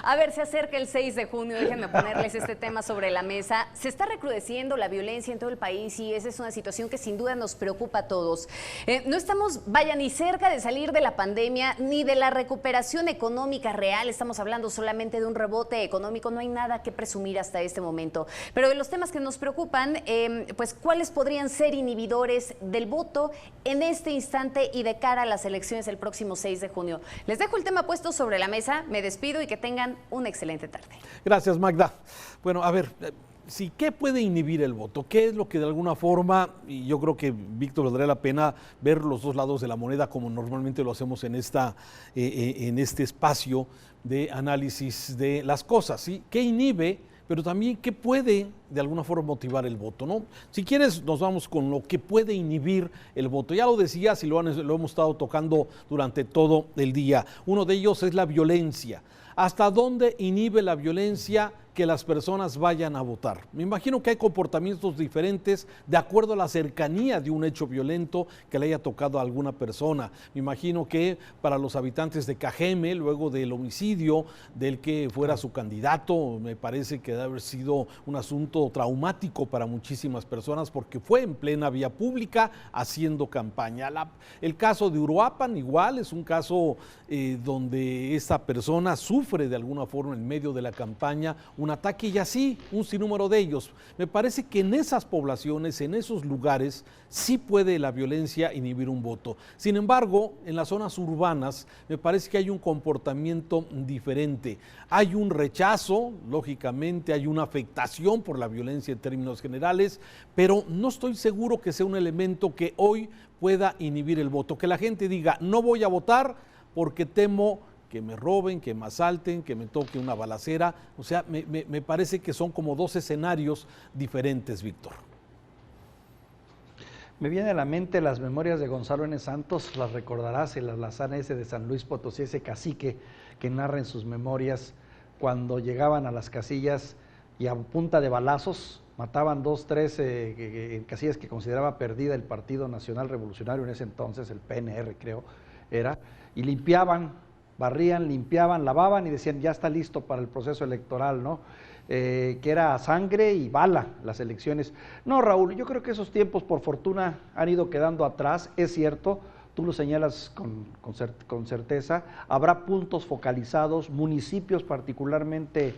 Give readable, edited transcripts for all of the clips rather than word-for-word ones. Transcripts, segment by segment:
A ver, se acerca el 6 de junio, déjenme ponerles este tema sobre la mesa. Se está recrudeciendo la violencia en todo el país y esa es una situación que sin duda nos preocupa a todos. No estamos, vaya, ni cerca de salir de la pandemia ni de la recuperación económica real. Estamos hablando solamente de un rebote económico, no hay nada que presumir hasta este momento. Pero de los temas que nos preocupan, pues, ¿cuáles podrían ser inhibidores del voto en este instante y de cara a las elecciones el próximo 6 de junio? Les dejo el tema puesto sobre la mesa, me despido y que tengan una excelente tarde. Gracias, Magda. Bueno, a ver, sí, ¿qué puede inhibir el voto? ¿Qué es lo que de alguna forma, y yo creo que, Víctor, valdría la pena ver los dos lados de la moneda como normalmente lo hacemos en este espacio de análisis de las cosas, ¿sí? ¿Qué inhibe? Pero también qué puede de alguna forma motivar el voto, ¿no? Si quieres, nos vamos con lo que puede inhibir el voto. Ya lo decías y lo hemos estado tocando durante todo el día. Uno de ellos es la violencia. ¿Hasta dónde inhibe la violencia que las personas vayan a votar? Me imagino que hay comportamientos diferentes de acuerdo a la cercanía de un hecho violento que le haya tocado a alguna persona. Me imagino que para los habitantes de Cajeme, luego del homicidio del que fuera su candidato, me parece que debe haber sido un asunto traumático para muchísimas personas porque fue en plena vía pública haciendo campaña. El caso de Uruapan igual es un caso donde esta persona sufre de alguna forma en medio de la campaña un ataque y así un sinnúmero de ellos. Me parece que en esas poblaciones, en esos lugares, sí puede la violencia inhibir un voto. Sin embargo, en las zonas urbanas me parece que hay un comportamiento diferente. Hay un rechazo, lógicamente, hay una afectación por la violencia en términos generales, pero no estoy seguro que sea un elemento que hoy pueda inhibir el voto. Que la gente diga, no voy a votar porque temo que me roben, que me asalten, que me toque una balacera. O sea, me parece que son como dos escenarios diferentes, Víctor. Me viene a la mente las memorias de Gonzalo N. Santos, las recordarás, el alazán ese de San Luis Potosí, ese cacique que narra en sus memorias cuando llegaban a las casillas y a punta de balazos mataban 2, 3 casillas que consideraba perdida el Partido Nacional Revolucionario en ese entonces, el PNR creo era, y limpiaban, barrían, limpiaban, lavaban y decían ya está listo para el proceso electoral, ¿no? Que era sangre y bala las elecciones. No, Raúl, yo creo que esos tiempos por fortuna han ido quedando atrás, es cierto, tú lo señalas con certeza, habrá puntos focalizados, municipios particularmente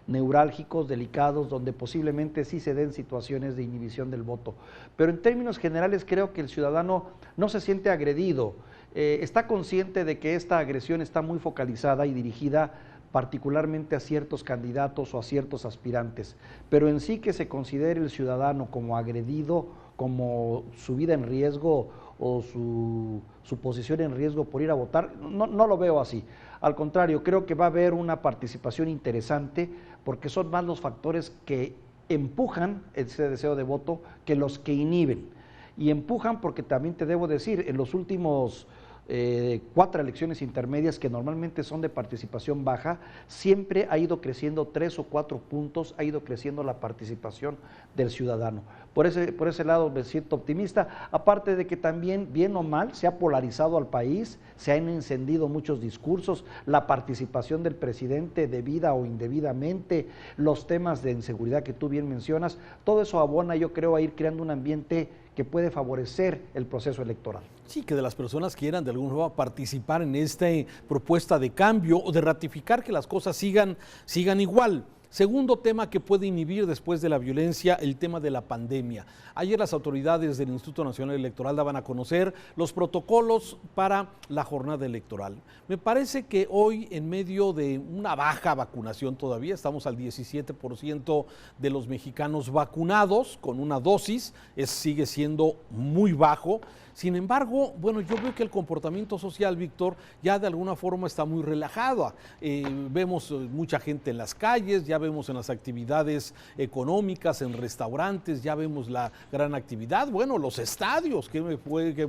neurálgicos, delicados, donde posiblemente sí se den situaciones de inhibición del voto. Pero en términos generales creo que el ciudadano no se siente agredido, está consciente de que esta agresión está muy focalizada y dirigida particularmente a ciertos candidatos o a ciertos aspirantes, pero en sí que se considere el ciudadano como agredido, como su vida en riesgo o su posición en riesgo por ir a votar, no lo veo así. Al contrario, creo que va a haber una participación interesante porque son más los factores que empujan ese deseo de voto que los que inhiben. Y empujan porque también te debo decir, en los últimos 4 elecciones intermedias que normalmente son de participación baja, siempre ha ido creciendo 3 o 4 puntos, ha ido creciendo la participación del ciudadano. Por ese lado me siento optimista, aparte de que también, bien o mal, se ha polarizado al país, se han encendido muchos discursos, la participación del presidente debida o indebidamente, los temas de inseguridad que tú bien mencionas, todo eso abona, yo creo, a ir creando un ambiente que puede favorecer el proceso electoral. Sí, que de las personas quieran de alguna forma participar en esta propuesta de cambio o de ratificar que las cosas sigan igual. Segundo tema que puede inhibir después de la violencia, el tema de la pandemia. Ayer las autoridades del Instituto Nacional Electoral daban a conocer los protocolos para la jornada electoral. Me parece que hoy, en medio de una baja vacunación todavía, estamos al 17% de los mexicanos vacunados con una dosis, sigue siendo muy bajo. Sin embargo, bueno, yo veo que el comportamiento social, Víctor, ya de alguna forma está muy relajado. Vemos mucha gente en las calles, ya vemos en las actividades económicas, en restaurantes, ya vemos la gran actividad. Bueno, los estadios, ¿qué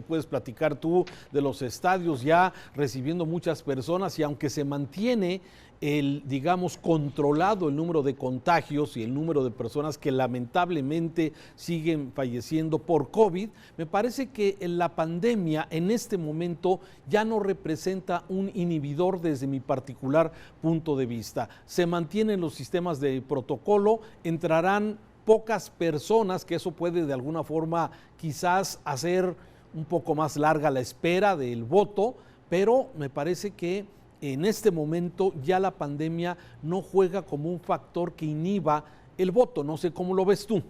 puedes platicar tú de los estadios ya recibiendo muchas personas? Y aunque se mantiene digamos, controlado el número de contagios y el número de personas que lamentablemente siguen falleciendo por COVID, me parece que la pandemia en este momento ya no representa un inhibidor desde mi particular punto de vista. Se mantienen los sistemas de protocolo, entrarán pocas personas, que eso puede de alguna forma quizás hacer un poco más larga la espera del voto, pero me parece que en este momento ya la pandemia no juega como un factor que inhiba el voto. No sé cómo lo ves tú.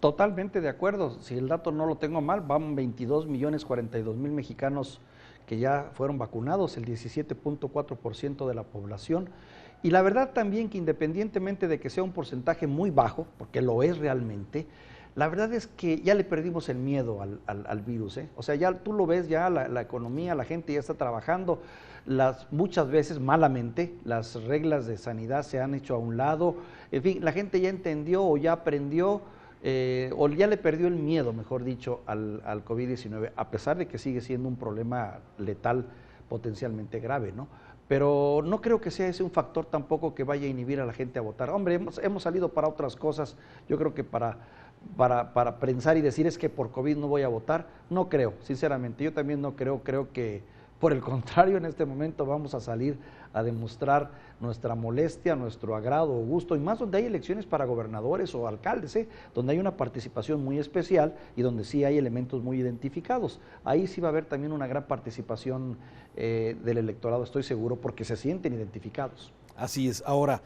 Totalmente de acuerdo. Si el dato no lo tengo mal, van 22.042.000 mexicanos que ya fueron vacunados, el 17.4% de la población. Y la verdad también que independientemente de que sea un porcentaje muy bajo, porque lo es realmente, la verdad es que ya le perdimos el miedo al virus, ¿eh? O sea, ya tú lo ves, ya la economía, la gente ya está trabajando, muchas veces malamente las reglas de sanidad se han hecho a un lado, en fin, la gente ya entendió o ya aprendió, o ya le perdió el miedo, mejor dicho, al COVID-19, a pesar de que sigue siendo un problema letal potencialmente grave, ¿no? Pero no creo que sea ese un factor tampoco que vaya a inhibir a la gente a votar. Hombre, hemos salido para otras cosas, yo creo que para pensar y decir es que por COVID no voy a votar, no creo, sinceramente, yo también no creo, creo que por el contrario en este momento vamos a salir a demostrar nuestra molestia, nuestro agrado o gusto, y más donde hay elecciones para gobernadores o alcaldes, donde hay una participación muy especial y donde sí hay elementos muy identificados, ahí sí va a haber también una gran participación del electorado, estoy seguro, porque se sienten identificados. Así es. Ahora,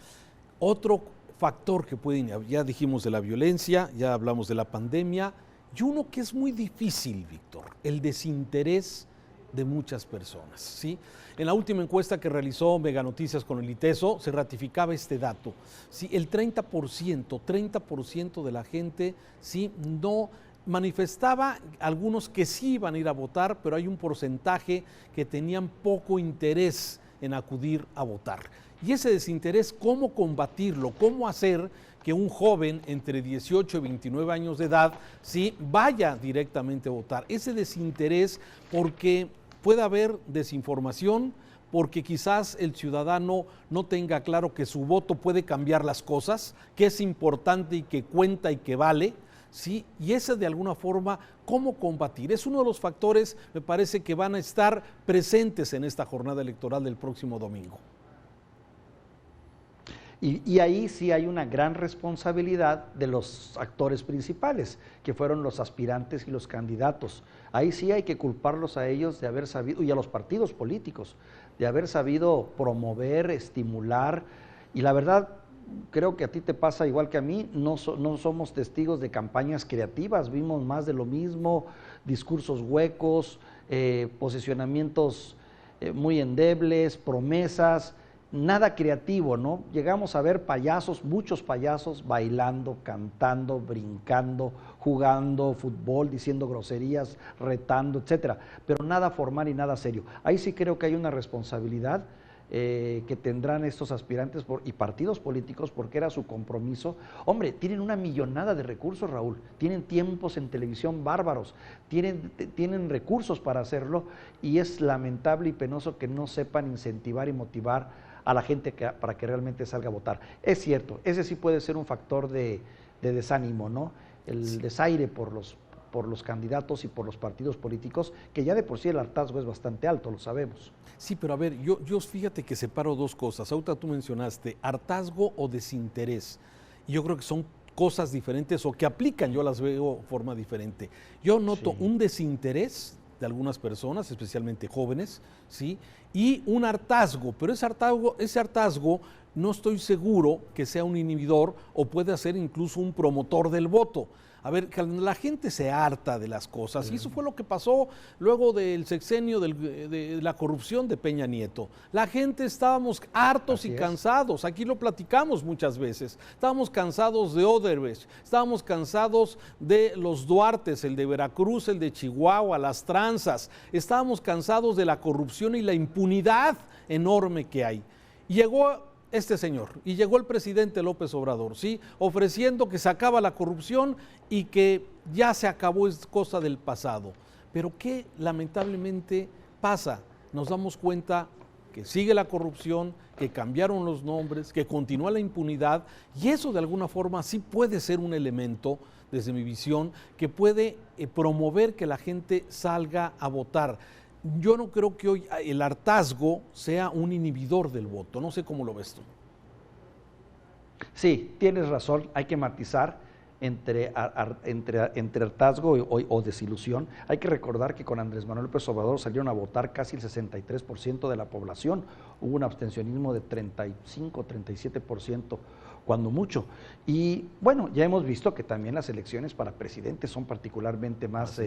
otro factor que puede, ya dijimos de la violencia, ya hablamos de la pandemia, y uno que es muy difícil, Víctor, el desinterés de muchas personas, ¿sí? En la última encuesta que realizó Mega Noticias con el ITESO se ratificaba este dato, ¿sí? El 30% de la gente, ¿sí?, no manifestaba, algunos que sí iban a ir a votar, pero hay un porcentaje que tenían poco interés en acudir a votar. Y ese desinterés, ¿cómo combatirlo? ¿Cómo hacer que un joven entre 18 y 29 años de edad sí vaya directamente a votar? Ese desinterés, porque puede haber desinformación, porque quizás el ciudadano no tenga claro que su voto puede cambiar las cosas, que es importante y que cuenta y que vale, ¿sí? Y ese de alguna forma, ¿cómo combatir? Es uno de los factores, me parece, que van a estar presentes en esta jornada electoral del próximo domingo. Y ahí sí hay una gran responsabilidad de los actores principales, que fueron los aspirantes y los candidatos. Ahí sí hay que culparlos a ellos de haber sabido, y a los partidos políticos, de haber sabido promover, estimular, y la verdad, creo que a ti te pasa igual que a mí, no somos testigos de campañas creativas, vimos más de lo mismo, discursos huecos, posicionamientos muy endebles, promesas, nada creativo, ¿no? Llegamos a ver payasos, muchos payasos bailando, cantando, brincando, jugando fútbol, diciendo groserías, retando, etcétera, pero nada formal y nada serio. Ahí sí creo que hay una responsabilidad que tendrán estos aspirantes y partidos políticos, porque era su compromiso. Hombre, tienen una millonada de recursos, Raúl, tienen tiempos en televisión bárbaros, tienen recursos para hacerlo, y es lamentable y penoso que no sepan incentivar y motivar a la gente para que realmente salga a votar. Es cierto, ese sí puede ser un factor de desánimo, ¿no? El desaire por los candidatos y por los partidos políticos, que ya de por sí el hartazgo es bastante alto, lo sabemos. Sí, pero a ver, yo fíjate que separo dos cosas. Ahorita tú mencionaste hartazgo o desinterés, y yo creo que son cosas diferentes o que aplican, yo las veo de forma diferente. Yo noto un desinterés de algunas personas, especialmente jóvenes, ¿sí?, y un hartazgo, pero ese hartazgo no estoy seguro que sea un inhibidor o puede ser incluso un promotor del voto. A ver, que la gente se harta de las cosas, y eso fue lo que pasó luego del sexenio de la corrupción de Peña Nieto. La gente estábamos hartos y cansados, aquí lo platicamos muchas veces, estábamos cansados de Odebrecht, estábamos cansados de los Duartes, el de Veracruz, el de Chihuahua, las tranzas, estábamos cansados de la corrupción y la impunidad enorme que hay. Llegó este señor, y llegó el presidente López Obrador, ¿sí?, ofreciendo que se acaba la corrupción y que ya se acabó, es cosa del pasado. Pero ¿qué lamentablemente pasa? Nos damos cuenta que sigue la corrupción, que cambiaron los nombres, que continúa la impunidad, y eso de alguna forma sí puede ser un elemento, desde mi visión, que puede promover que la gente salga a votar. Yo no creo que hoy el hartazgo sea un inhibidor del voto, no sé cómo lo ves tú. Sí, tienes razón, hay que matizar entre hartazgo o desilusión. Hay que recordar que con Andrés Manuel López Obrador salieron a votar casi el 63% de la población, hubo un abstencionismo de 35, 37%, cuando mucho. Y bueno, ya hemos visto que también las elecciones para presidente son particularmente más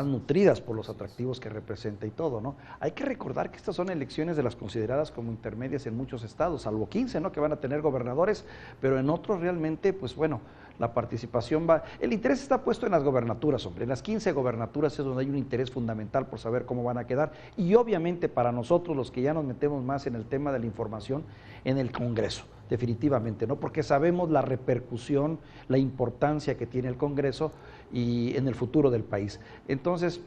nutridas por los atractivos que representa y todo, ¿no? Hay que recordar que estas son elecciones de las consideradas como intermedias en muchos estados, salvo 15, ¿no?, que van a tener gobernadores, pero en otros realmente, pues bueno, la participación va... El interés está puesto en las gobernaturas, hombre. En las 15 gobernaturas es donde hay un interés fundamental por saber cómo van a quedar. Y obviamente para nosotros, los que ya nos metemos más en el tema de la información, en el Congreso, definitivamente, ¿no? Porque sabemos la repercusión, la importancia que tiene el Congreso y en el futuro del país. Entonces,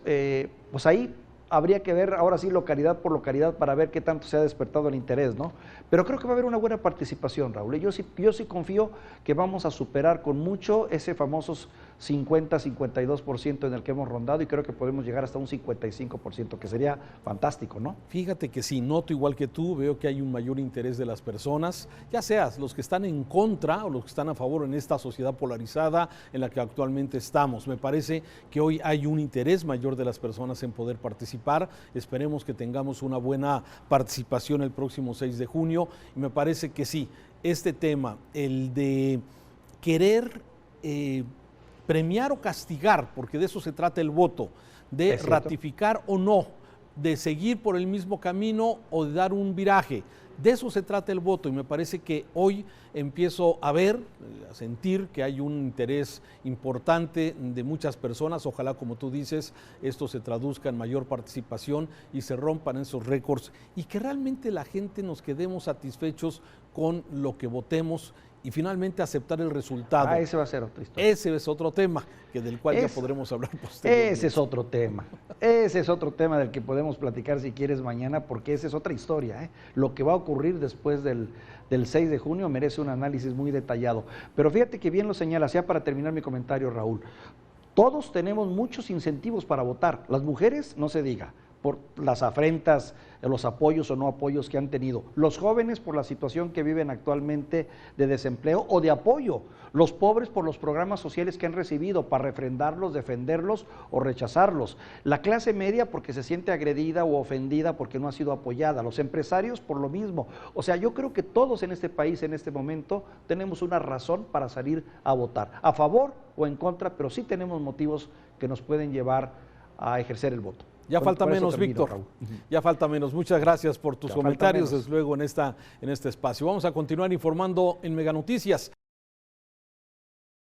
pues ahí habría que ver ahora sí localidad por localidad para ver qué tanto se ha despertado el interés, ¿no? Pero creo que va a haber una buena participación, Raúl. Yo sí confío que vamos a superar con mucho ese famosos 50-52% en el que hemos rondado, y creo que podemos llegar hasta un 55%, que sería fantástico, ¿no? Fíjate que sí, noto igual que tú, veo que hay un mayor interés de las personas, ya seas los que están en contra o los que están a favor en esta sociedad polarizada en la que actualmente estamos. Me parece que hoy hay un interés mayor de las personas en poder participar. Esperemos que tengamos una buena participación el próximo 6 de junio, y me parece que sí, este tema, el de querer premiar o castigar, porque de eso se trata el voto, de ratificar o no, de seguir por el mismo camino o de dar un viraje. De eso se trata el voto, y me parece que hoy empiezo a ver, a sentir que hay un interés importante de muchas personas. Ojalá, como tú dices, esto se traduzca en mayor participación y se rompan esos récords, y que realmente la gente nos quedemos satisfechos con lo que votemos y finalmente aceptar el resultado. Ese va a ser otra historia. Ese es otro tema del cual ya podremos hablar posteriormente. Ese es otro tema. Ese es otro tema del que podemos platicar si quieres mañana, porque esa es otra historia, ¿eh? Lo que va a ocurrir después del 6 de junio merece un análisis muy detallado. Pero fíjate que bien lo señalas, ya para terminar mi comentario, Raúl. Todos tenemos muchos incentivos para votar. Las mujeres, no se diga, por las afrentas, los apoyos o no apoyos que han tenido. Los jóvenes por la situación que viven actualmente de desempleo o de apoyo. Los pobres por los programas sociales que han recibido para refrendarlos, defenderlos o rechazarlos. La clase media porque se siente agredida o ofendida porque no ha sido apoyada. Los empresarios por lo mismo. O sea, yo creo que todos en este país en este momento tenemos una razón para salir a votar. A favor o en contra, pero sí tenemos motivos que nos pueden llevar a ejercer el voto. Ya falta menos, Víctor. Ya falta menos. Muchas gracias por tus comentarios, desde luego, en este espacio. Vamos a continuar informando en Mega Noticias.